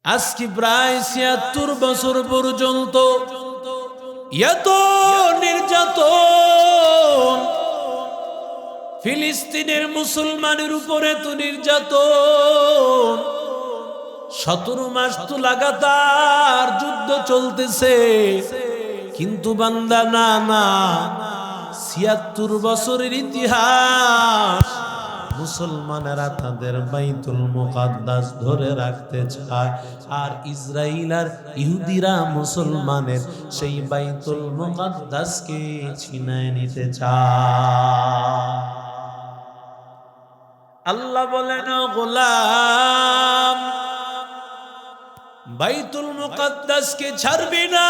আজকে প্রায় ৭৬ বছর পর্যন্ত এত নির্যাতন, ফিলিস্তিনের মুসলমানের উপরে তো নির্যাতন, ১৭ মাস তো লাগাতার যুদ্ধ চলতেছে, কিন্তু বান্দা না, ৭৬ বছরের ইতিহাস মুসলমানেরা তাদের বাইতুল মুকাদ্দাস ধরে রাখতে চায়, আর ইসরাইল আর ইহুদিরা মুসলমানের সেই বাইতুল মুকাদ্দাসকে ছিনায় নিতে চায়। আল্লাহ বলেন, ও গোলাম, বাইতুল মুকাদ্দাসকে ছাড়বি না,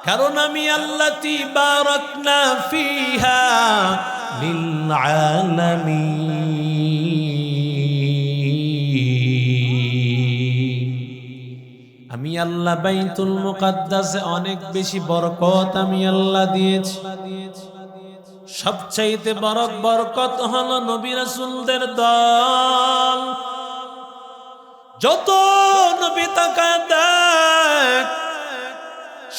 কারণ আমি আল্লাহ বারাকনা ফিহা লিল আলামিন। আমি আল্লাহ বাইতুল মুকাদ্দাসে অনেক বেশি বরকত আমি আল্লাহ দিয়েছি। সবচাইতে বড় বরকত হলো নবী রাসূলদের দল। যত নবী তাকায় দেখ,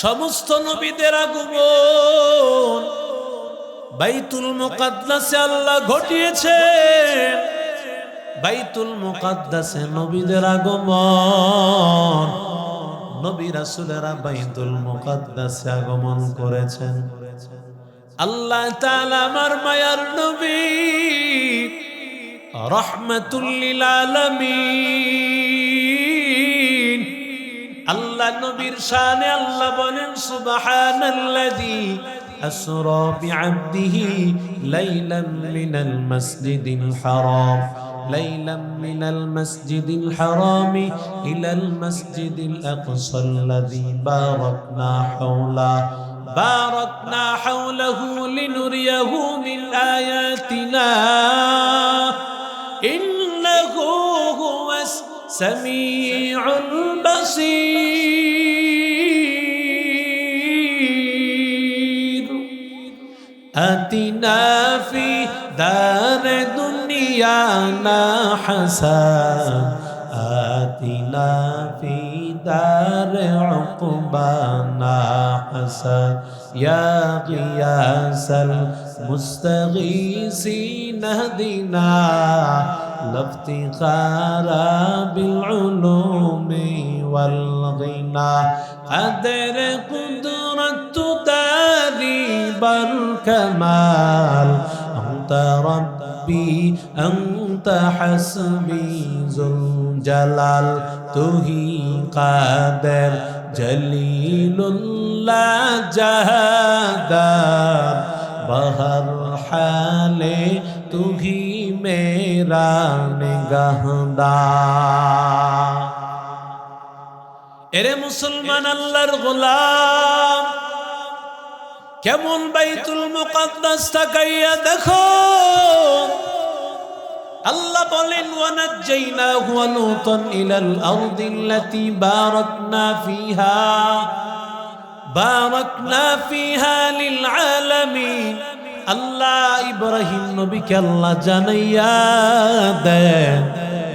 সমস্ত নবীদের আগমন বাইতুল মুকাদ্দাসে আল্লাহ ঘটিয়েছেন। বাইতুল মুকাদ্দাসে নবীদের আগমন, নবী রাসূলেরা বাইতুল মুকাদ্দাসে আগমন করেছেন। আল্লাহ তাআলা আমার মায়ার নবী রাহমাতুল লিল আলামিন, আল্লাহ নবীর শানে আল্লাহ বলেন, সুবহানাল্লাযী আসরা বিআবদিহি লাইলাম মিনাল মাসজিদিল হারাম মিনাল মাসজিদিল হারাম ইলাল মাসজিদিল আকসাল্লাযী বারাকনা হাওলাহু লিনুরিয়াহু মিন আয়াতিনা ইন্নাহু হুয়াস সামিউল বাসীর। আতিনা ফি দারে দুনিয়ানা হাসান, আতিনা ফি দারে উকবানা হাসান, ইয়া গিয়াসাল মুস্তাগীসিন হদিনা লাফতিখারা বিল উলুমি ওয়াল গিনা। قدر قدرت داري بالكمال أنت ربي أنت حسبي ذو الجلال তুহি قادر جليل الله جهدار بہر حالے তুহি মেরা নিগাহদার। এরে মুসলমান, আল্লাহর গোলাম, কেমন বাইতুল মুকাদ্দাস তাকাইয়া দেখো। আল্লাহ বলেন, ওয়ানাজ্জাইনাহু ওয়া লূতান ইলাল আরদিল্লাতী বারাকনা ফিহা লিল আলামিন। আল্লাহ ইব্রাহিম নবীকে আল্লাহ জানাইয়া দেন,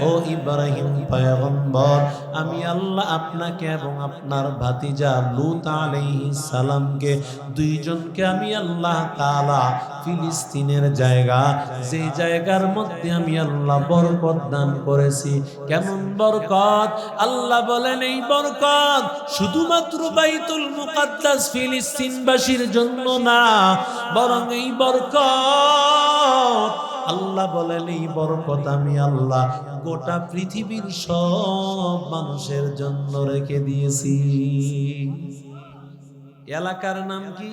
ও ইব্রাহিম পয়গম্বর, আমি আল্লাহ আপনাকে এবং আপনার ভাতিজা লূত আলাইহিস সালামকে, দুইজনকে আমি আল্লাহ তাআলা ফিলিস্তিনের জায়গা, যে জায়গার মধ্যে আমি আল্লাহ বরকত দান করেছি। কেমন বরকত? আল্লাহ বলেন, এই বরকত শুধুমাত্র বাইতুল মুকাদ্দাস ফিলিস্তিনবাসীর জন্য না, বরং এই বরকত, আল্লাহ বলেন, এই বরকত আমি আল্লাহ গোটা পৃথিবীর সব মানুষের জন্য রেখে দিয়েছি। এলাকার নাম কি?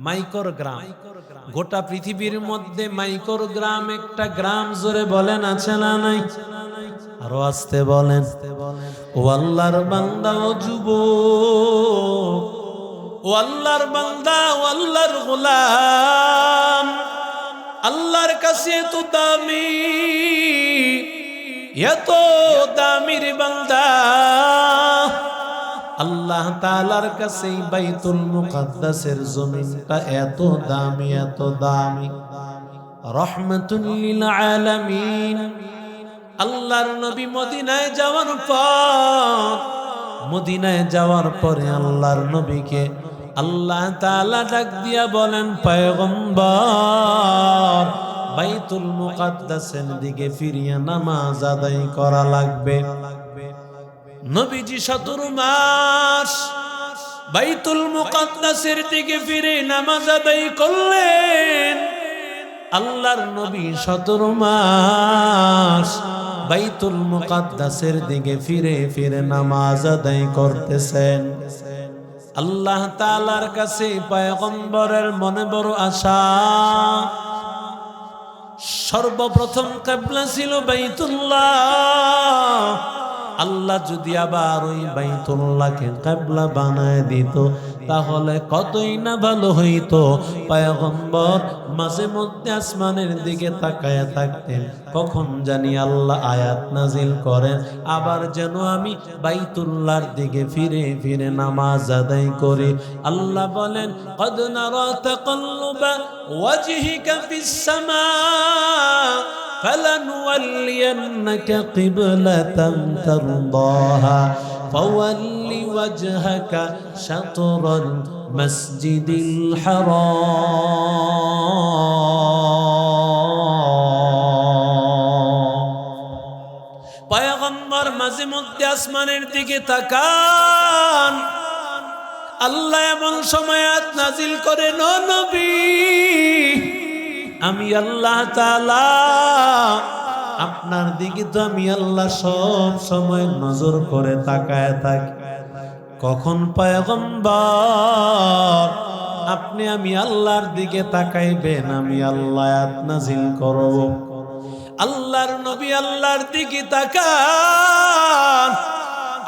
মাইকর গ্রাম। গোটা পৃথিবীর মধ্যে মাইকর গ্রাম একটা গ্রাম, জোরে বলেন, আছে না নাই? আরো আস্তে বলেন। ও আল্লাহর বান্দা, ও যুবক, ও আল্লাহর বান্দা, ও আল্লাহর গোলাম, আল্লাহর কাছে এত দামি, এত দামির বান্দা, আল্লাহ তাআলার কাছে বাইতুল মুকাদ্দাসের জমিনটা এত দামি, এত দামি। রহমাতুল লিল আলামিন, আল্লাহর নবী মদিনায় যাওয়ার পরে আল্লাহর নবীকে আল্লাহ তাআলা ডাক দিয়া বলেন, পয়গম্বর, বাইতুল মুকাদ্দাসের দিকে ফিরিয়ে নামাজ আদায় করা লাগবে। নবীজি 17 মাস বাইতুল মুকাদ্দাসের দিকে ফিরে নামাজ আদায় করলেন। আল্লাহর নবী 17 মাস বাইতুল মুকাদ্দাসের দিকে ফিরে ফিরে নামাজ আদায় করতেছেন। আল্লাহ তাআলার কাছে পয়গম্বরের মনে বড় আশা। সর্বপ্রথম কিবলা ছিল বাইতুল্লাহ। আল্লাহ যদি আবার ওই বাইতুল্লাহকে কিবলা বানায় দিত তাহলে কতই না ভালো হইতো। পয়গম্বর মাঝে মধ্যে আসমানের দিকে তাকায়া থাকতেন, কখন জানি আল্লাহ আয়াত নাজিল করেন, আবার যেন আমি বাইতুল্লাহর দিকে ফিরে ফিরে নামাজ আদায় করি। আল্লাহ বলেন, কদ নারা তাকাল্লুবা ওয়াজহিকা ফিস সামা فلنولينك قبلة ترضاها فول وجهك شطر المسجد الحرام। পয়গম্বর মাঝে মধ্যে আসমানের দিকে তাকান। আল্লাহ এমন সময় আয়াত নাজিল করে, নবী, আমি আল্লাহ তাআলা আপনার দিকে তো আমি আল্লাহ সব সময় নজর করে তাকায় থাকি। কখন পয়গম্বর আপনি আমি আল্লাহর দিকে তাকাইবেন, আমি আল্লাহ আয়াত নাজিল করব। আল্লাহর নবী আল্লাহর দিকে তাকান।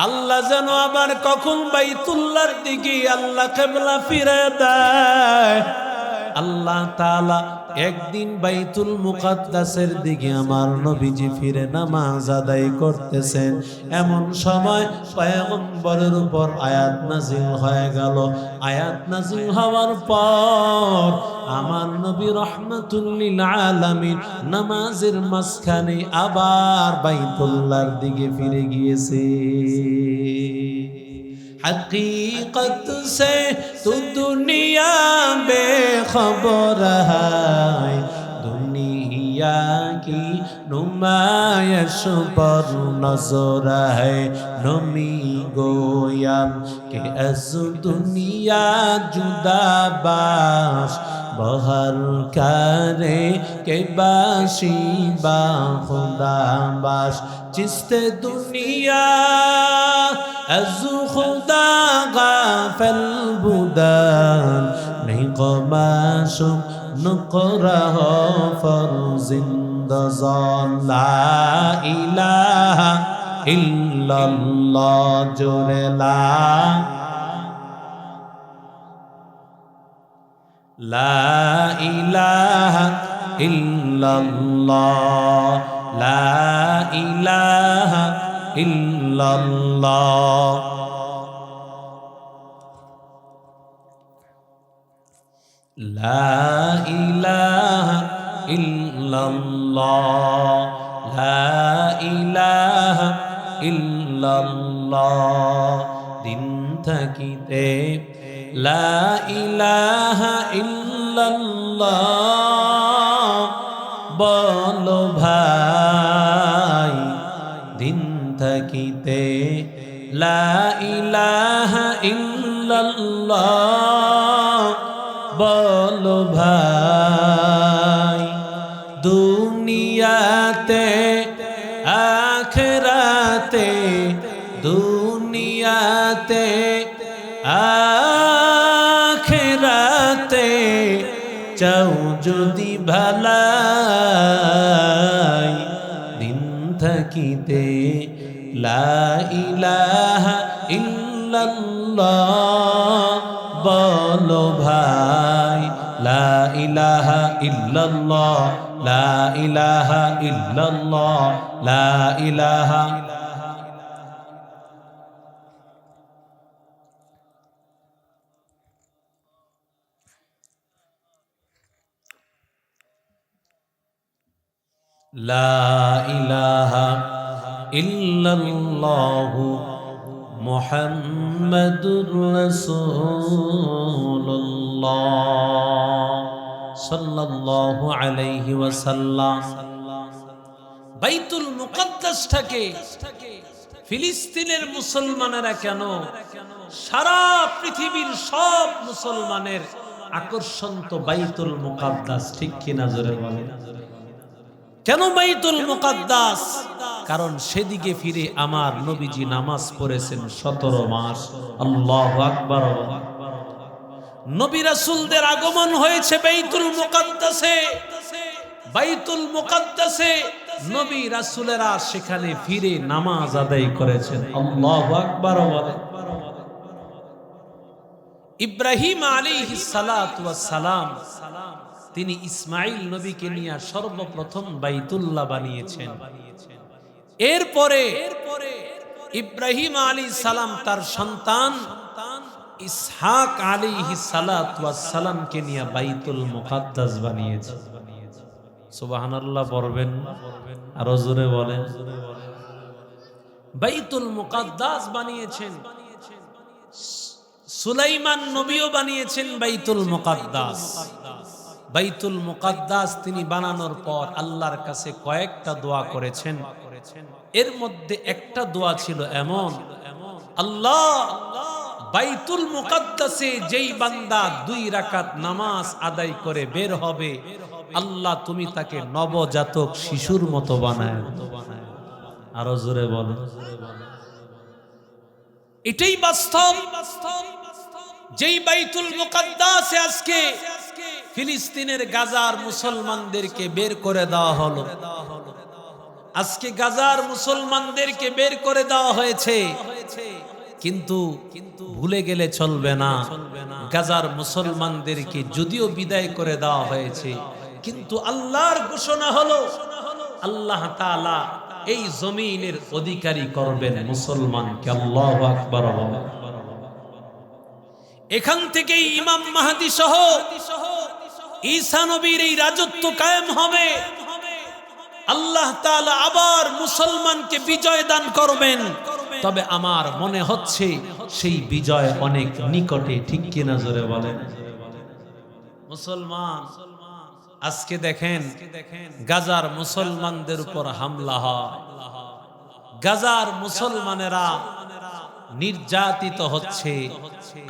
আল্লাহ যেন আবার কখন বাইতুল্লাহর দিকে আল্লাহ কিবলা ফিরে দেয়। আল্লাহ তাআলা একদিন বাইতুল মুকাদ্দাসের দিকে আমার নবীজি ফিরে নামাজ আদায় করতেছেন। এমন সময় পয়গম্বরের উপর আয়াত নাজিল হয়ে গেল। আয়াত নাজিল হওয়ার পর আমার নবী রাহমাতুল লিল আলামিন নামাজের মাঝখানে আবার বাইতুল্লাহর দিকে ফিরে গিয়েছে। हकीकत से तू दुनिया बेखबर है, दुनिया की नुमाइश पर नजर है। नमी गोयम के अस दुनिया जुदा बाश बहर करे के बाशी बा खुदा बाश चिस्ते दुनिया از خدا غافل بودن نیقماشم نقره فرزندزان لا اله الا الله جور لا اله الا الله لا اله ইল্লাল্লাহ। লা ইলাহা ইল্লাল্লাহ লা ইলাহা ইল্লাল্লাহ। দিন থাকিতে লা ইলাহা ইল্লাল্লাহ বলো ভাই, দিন থাকিতে লা ইলাহা ইল্লাল্লাহ বলো ভাই। দুনিয়াতে আখিরাতে দুনিয়াতে আখিরাতে চাও যদি ভালাই, দিন থাকিতে লা ইলাহা ইল্লাল্লাহ বলো ভাই। লা ইলাহা ইল্লাল্লাহ লা ইলাহা ইল্লাল্লাহ লা ইলাহা। লা ইলাহা ইল্লাল্লাহু মুহাম্মাদুর রাসূলুল্লাহ সাল্লাল্লাহু আলাইহি ওয়াসাল্লাম। বাইতুল মুকাদ্দাসটাকে ফিলিস্তিনের মুসলমানেরা কেন সারা পৃথিবীর সব মুসলমানের আকর্ষণ তো বাইতুল মুকাদ্দাস, ঠিক কিনা জোরে বলেন? কেন বাইতুল মুকাদ্দাস? কারণ সেদিকে ফিরে আমার নবীজি নামাজ পড়েছেন 17 মাস। আল্লাহু আকবার। নবী রাসূলদের আগমন হয়েছে বাইতুল মুকাদ্দাসে। বাইতুল মুকাদ্দাসে নবী রাসূলেরা সেখানে ফিরে নামাজ আদায় করেছেন। আল্লাহু আকবার। ইব্রাহিম আলাইহিস সালাতু ওয়াস সালাম তিনি ইসমাইল নবীকে নিয়ে সর্বপ্রথম বাইতুল্লাহ বানিয়েছেন। এরপরে ইব্রাহিম আলাইহিস সালাম তার সন্তান ইসহাক আলাইহিস সালাতু ওয়াস সালামকে নিয়ে বাইতুল মুকাদ্দাস বানিয়েছেন। সুবহানাল্লাহ পড়বেন, আরো জোরে বলেন। বাইতুল মুকাদ্দাস বানিয়েছেন। সুলাইমান নবীও বানিয়েছেন বাইতুল মুকাদ্দাস। বাইতুল মুকাদ্দাস তিনি বানানোর পর আল্লাহর কাছে কয়েকটা দোয়া করেছেন। এর মধ্যে একটা দোয়া ছিল এমন, আল্লাহ বাইতুল মুকাদ্দাসে যেই বান্দা 2 রাকাত নামাজ আদায় করে বের হবে, আল্লাহ তুমি তাকে নবজাতক শিশুর মতো বানায়। আরো জোরে বলেন। এটাই বাস্তব। যেই বাইতুল মুকাদ্দাসে আজকে ফিলিস্তিনের গাজার মুসলমানদেরকে বের করে দেওয়া হলো, আজকে গাজার মুসলমানদেরকে বের করে দেওয়া হয়েছে, কিন্তু ভুলে গেলে চলবে না, গাজার মুসলমানদেরকে যদিও বিদায় করে দেওয়া হয়েছে, কিন্তু আল্লাহর ঘোষণা হলো আল্লাহ তাআলা এই জমিনের অধিকারী করবেন মুসলমানকে। আল্লাহু আকবার। এখান থেকেই ইমাম মাহদী সহ ঈসা নবীর এই রাজত্ব কায়েম হবে। আল্লাহ তাআলা আবার মুসলমানকে বিজয় দান করবেন। তবে আমার মনে হচ্ছে সেই বিজয় অনেক নিকটে, ঠিক কিনা জোরে বলেন? মুসলমান আজকে দেখেন গাজার মুসলমানদের উপর হামলা হয়, গাজার মুসলমানেরা নির্যাতিত হচ্ছে,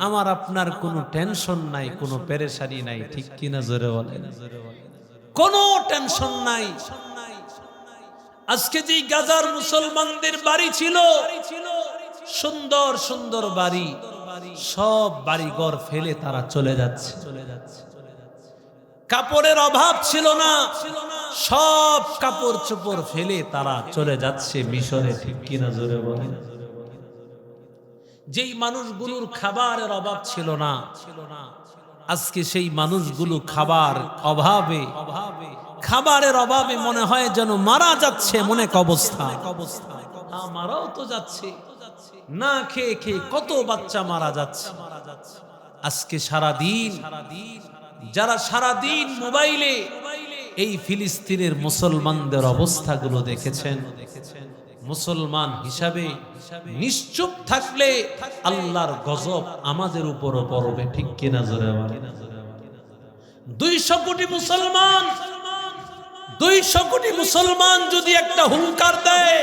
আমার আপনার কোনো টেনশন নাই, কোনো পেরেশানি নাই, ঠিক কিনা জোরে বলেন? কোনো টেনশন নাই। আজকে যেই গাজার মুসলমানদের বাড়ি ছিল, সুন্দর সুন্দর বাড়ি, সব বাড়িঘর ফেলে তারা চলে যাচ্ছে। কাপড়ের অভাব ছিল না, সব কাপড় চোপড় ফেলে তারা চলে যাচ্ছে মিশরে, ঠিক কিনা জোরে বলেন? যেই মানুষগুলোর খাবারের অভাব ছিল না, আজকে সেই মানুষগুলো খাবারের অভাবে মনে হয় যেন মারা যাচ্ছে, মনে এক অবস্থা। মারাও তো যাচ্ছে, না খেয়ে খেয়ে কত বাচ্চা মারা যাচ্ছে। আজকে সারাদিন যারা সারাদিন মোবাইলে এই ফিলিস্তিনের মুসলমানদের অবস্থাগুলো দেখেছেন, মুসলমান হিসাবে নিশ্চুপ থাকলে আল্লাহর গজব আমাদের উপরও পড়বে, ঠিক কিনা জোরে বলেন? 200 কোটি মুসলমান, 200 কোটি মুসলমান যদি একটা হুঙ্কার দেয়,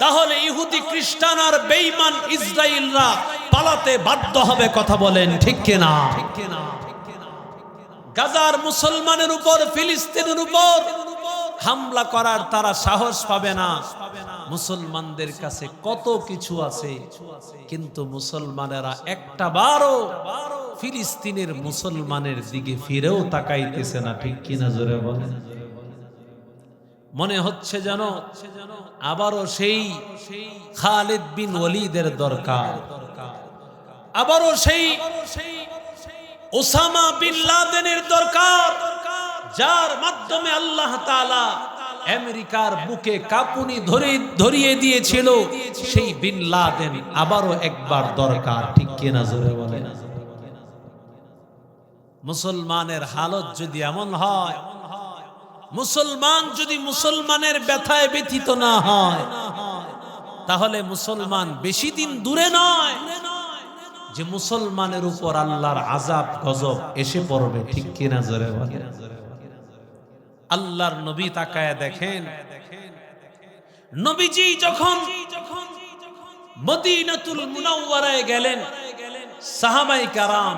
তাহলে ইহুদি খ্রিস্টান আর বেঈমান ইসরায়েলরা পালাতে বাধ্য হবে। কথা বলেন ঠিক কিনা? গাজার মুসলমানের উপর, ফিলিস্তিনের উপর হামলা করার তারা সাহস পাবে না। মুসলমানদের কাছে কত কিছু আছে, কিন্তু মুসলমানেরা একটা বারও ফিলিস্তিনের মুসলমানের দিকে ফিরেও তাকাইতেছে না, ঠিক কিনা জোরে বলেন? মনে হচ্ছে যেন আবারও সেই খালিদ বিন ওয়ালিদের দরকার, আবারও সেই ওসামা বিন লাদেনের দরকার, যার মাধ্যমে আল্লাহ তাআলা আমেরিকার বুকে কাঁপুনি ধরিয়ে দিয়েছিল। সেই বিন লাদেন আবারও একবার দরকার, ঠিক কিনা জোরে বলেন? মুসলমানের হালত যদি এমন হয়, মুসলমান যদি মুসলমানের ব্যথায় ব্যথিত না হয়, তাহলে মুসলমান বেশি দিন দূরে নয় যে মুসলমানের উপর আল্লাহর আযাব গজব এসে পড়বে। ঠিক কিনা জোরে বলেন? আল্লাহর নবী তাকায় দেখেন, নবীজি যখন মদিনাতুল মুনাওয়ারায় গেলেন, সাহাবায়ে কেরাম,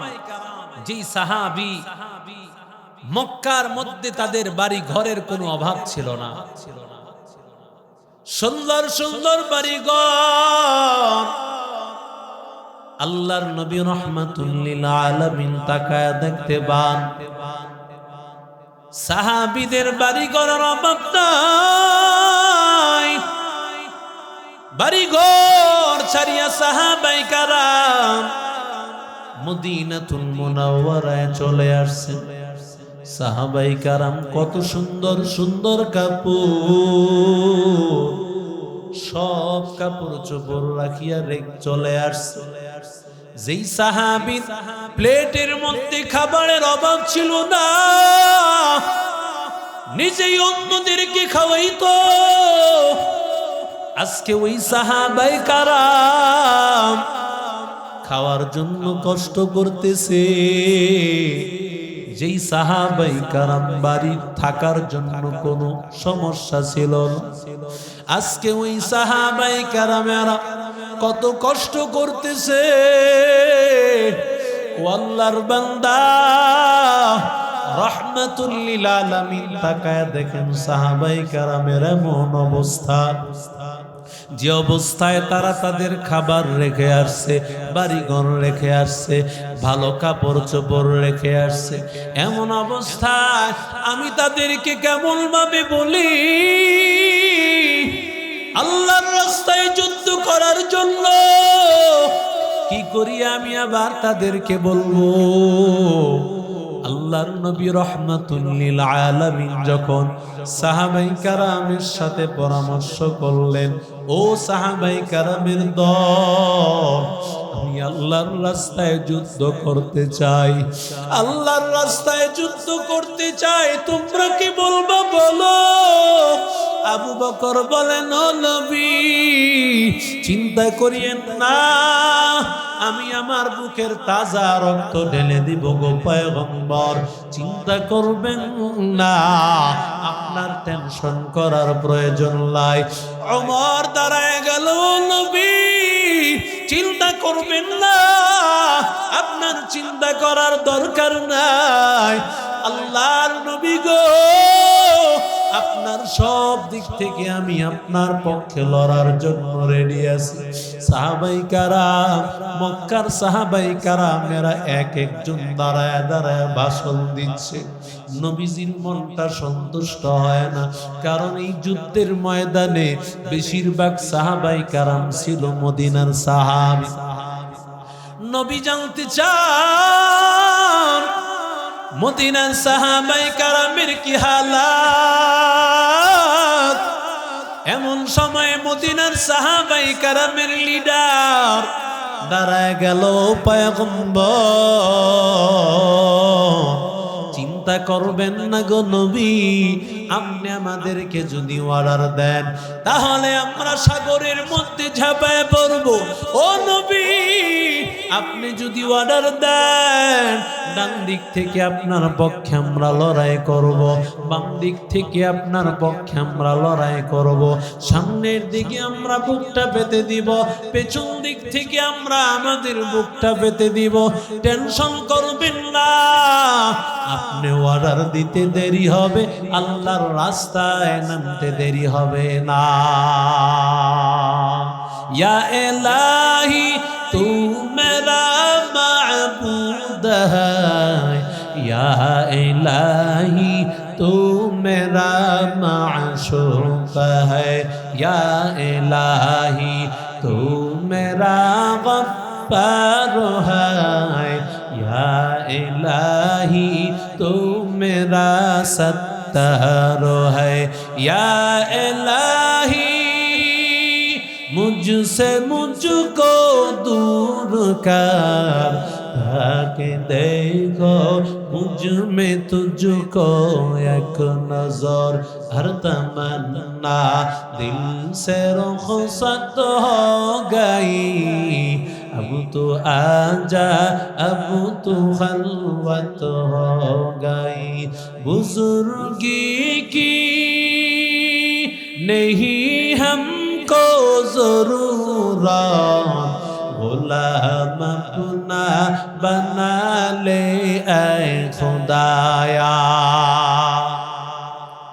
যেই সাহাবী মক্কার মধ্যে তাদের বাড়ি ঘরের কোনো অভাব ছিল না, সুন্দর সুন্দর বাড়ি ঘর, আল্লাহর নবী রাহমাতুল লিল আলামিন তাকায় দেখতে পান সাহাবীদের বাড়ি ঘরের অভাব নাই। বাড়ি ঘর ছাড়িয়া সাহাবায়ে কেরাম মদিনাতুল মুনাওয়ারায় চলে আসছেন। সাহাবায়ে কেরাম কত সুন্দর সুন্দর কাপড়, সব কাপড় চোপড় রাখিয়া চলে আসছে। যেই সাহাবী প্লেটের মধ্যে খাবারের অভাব ছিল না, নিজেই অন্যদেরকে খাওয়াইতো, আজকে ওই সাহাবায়ে কেরাম খাওয়ার জন্য কষ্ট করতেছে। যেই সাহাবায়ে কেরাম বাড়ি থাকার জন্য কোনো সমস্যা ছিল না, আজকে ওই সাহাবায়ে কেরামেরা কত কষ্ট করতেছে। ও আল্লাহর বান্দা, রাহমাতুল লিল আলামিন তাকায় দেখেন সাহাবায়ে কেরামের এমন অবস্থা, যে অবস্থায় তারা তাদের খাবার রেখে আসছে, বাড়িঘর রেখে আসছে, ভালো কাপড় চোপড় রেখে আসছে, এমন অবস্থায় আমি তাদেরকে কেমন ভাবে বলি আল্লাহর রাস্তায় যুদ্ধ করার জন্য, কি করি আমি আবার তাদেরকে বলবো? আল্লাহর নবী রাহমাতুল লিল আলামিন যখন সাহাবায়ে কেরামের সাথে পরামর্শ করলেন, ও সাহাবায়ে কেরামের দল, আমি আল্লাহর রাস্তায় যুদ্ধ করতে চাই, আল্লাহর রাস্তায় যুদ্ধ করতে চাই, তোমরা কি বলবা বলো? আবু বকর বলেন, ও নবী, চিন্তা করিয়েন না, আমি আমার বুকের তাজা রক্ত ঢেলে দিব গো পয়গম্বর, চিন্তা করবেন না, আপনার টেনশন করার প্রয়োজন নাই। ওমর দাঁড়ায় গেল, নবী চিন্তা করবেন না, আপনার চিন্তা করার দরকার নাই, আল্লাহর নবী গো, আপনার সব দিক থেকে আমি আপনার পক্ষে লড়ার জন্য রেডি আছি। সাহাবায়ে কেরাম, মক্কার সাহাবায়ে কেরামেরা এক একজন দাঁড়ায় দাঁড়ায় ভাষণ দিচ্ছে। নবীজির মনটা সন্তুষ্ট হয় না, কারণ এই যুদ্ধের ময়দানে বেশিরভাগ সাহাবায়ে কেরাম ছিল মদিনার সাহাবী। নবী জানতে চান মদিনার সাহাবায়ে কেরামের কি হালাত। এমন সময় মদিনার সাহাবায়ে কেরামের লিডার দাঁড়ায় গেল, পয়গম্বর চিন্তা করবেন না গো নবী, আপনি আমাদেরকে যদি অর্ডার দেন তাহলে আমরা সাগরের মধ্যে ঝাঁপায় পড়ব। ও নবী, আপনি যদি অর্ডার দেন, ডান দিক থেকে আপনার পক্ষে আমরা লড়াই করব, বাম দিক থেকে আপনার পক্ষে আমরা লড়াই করব, সামনের দিকে আমরা বুকটা পেতে দিব, পেছন দিক থেকে আমরা আমাদের বুকটা পেতে দিব, টেনশন করবেন না, আপনি অর্ডার দিতে দেরি হবে, আল্লাহর রাস্তায় নামতে দেরি হবে না। ইয়া ইলাহি তু মেরা মাবুদ হ্যায়, ইয়া ইলাহি তু মেরা মাশূক হ্যায়, ইয়া ইলাহি তু মেরা গফফার হ্যায়, ইয়া ইলাহি তু মেরা সত্তার হ্যায়, ইয়া ইলাহি मुझसे मुझको दूर कर, आके देखो मुझ में तुझको एक नजर हर तमन्ना दिल से रुखसत हो गई अब तो आजा अब तो खलवत हो गई बुजुर्गी की नहीं हमको जरूरत गुलाम अपना बना ले ऐ खुदाया